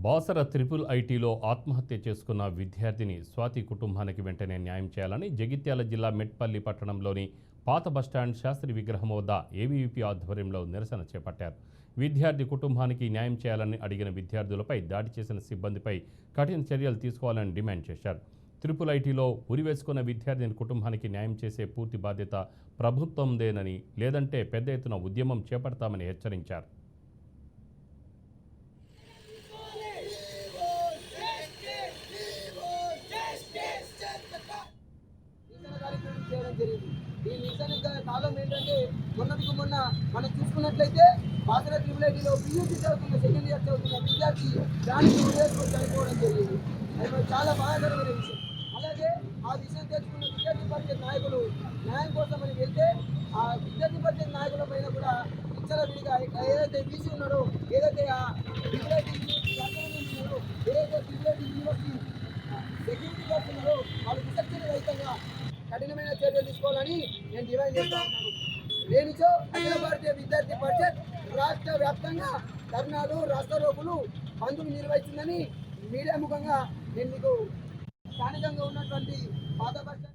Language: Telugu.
బాసర త్రిపుల్ ఐటీలో ఆత్మహత్య చేసుకున్న విద్యార్థిని స్వాతి కుటుంబానికి వెంటనే న్యాయం చేయాలని జగిత్యాల జిల్లా మెట్పల్లి పట్టణంలోని పాత బస్టాండ్ శాస్త్రి విగ్రహం వద్ద ఏబీవీపీ ఆధ్వర్యంలో నిరసన చేపట్టారు. విద్యార్థి కుటుంబానికి న్యాయం చేయాలని అడిగిన విద్యార్థులపై దాడి చేసిన సిబ్బందిపై కఠిన చర్యలు తీసుకోవాలని డిమాండ్ చేశారు. త్రిపుల్ ఐటీలో ఉరివేసుకున్న విద్యార్థిని కుటుంబానికి న్యాయం చేసే పూర్తి బాధ్యత ప్రభుత్వందేనని, లేదంటే పెద్ద ఎత్తున ఉద్యమం చేపడతామని హెచ్చరించారు. ఈ నిరసన కాలం ఏంటంటే మొన్న మనం చూసుకున్నట్లయితే బాసర ట్రిపుల్ ఐటీలో పీయూసీ చదువుతున్న సెకండ్ ఇయర్ చదువుతున్న విద్యార్థి దానికి ఉరేసుకొని చనిపోవడం జరిగింది. అది చాలా బాధాకరమైన విషయం. అలాగే ఆ విషయం తెలుసుకున్న విద్యార్థి పరిషత్ నాయకులు న్యాయం కోసం అని వెళ్తే ఆ విద్యార్థి పరిషత్ నాయకుల పైన కూడా విచ్చలవిడిగా ఏదైతే బీసీ ఉన్నాడో, ఏదైతే ఆ ట్రిపుల్ ఐటీ ఉన్నారో, ఏదైతే triple IT university security guards ఉన్నారో వాళ్ళు విచక్షణ రహితంగా కఠినమైన చర్యలు తీసుకోవాలని నేను డిమాండ్ చేస్తా ఉన్నాను. లేనిచో అఖిల భారతీయ విద్యార్థి పరిషత్ రాష్ట్ర వ్యాప్తంగా ధర్నాలు, రాస్తారోకులు, బంధులు నిర్వహిస్తుందని మీడియా ముఖంగా నేను మీకు స్థానికంగా ఉన్నటువంటి పాత బస్టాండ్